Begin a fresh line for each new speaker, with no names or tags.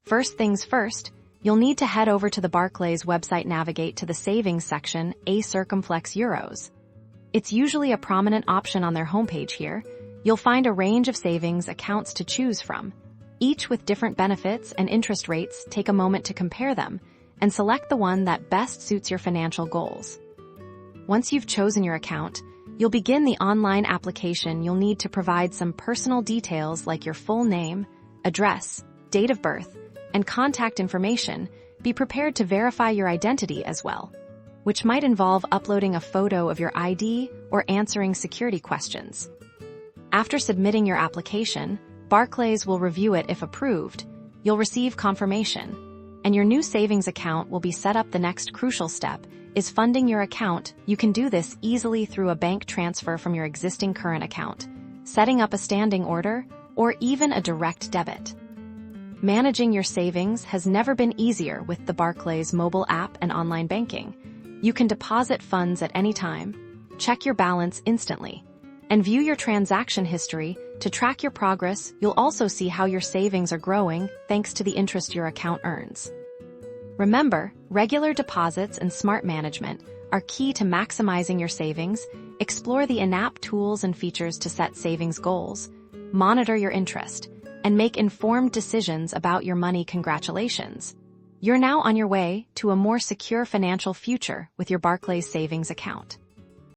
First things first, you'll need to head over to the Barclays website, navigate to the Savings section, A circumflex Euros. It's usually a prominent option on their homepage here. You'll find a range of savings accounts to choose from. Each with different benefits and interest rates. Take a moment to compare them and select the one that best suits your financial goals. Once you've chosen your account, you'll begin the online application. You'll need to provide some personal details like your full name, address, date of birth, and contact information. Be prepared to verify your identity as well, which might involve uploading a photo of your ID or answering security questions. After submitting your application, Barclays will review it. If approved, you'll receive confirmation, and your new savings account will be set up. The next crucial step is funding your account. You can do this easily through a bank transfer from your existing current account, setting up a standing order, or even a direct debit. Managing your savings has never been easier with the Barclays mobile app and online banking. You can deposit funds at any time, check your balance instantly, and view your transaction history to track your progress. You'll also see how your savings are growing thanks to the interest your account earns. Remember, regular deposits and smart management are key to maximizing your savings. Explore the in-app tools and features to set savings goals, monitor your interest, and make informed decisions about your money. Congratulations! You're now on your way to a more secure financial future with your Barclays savings account.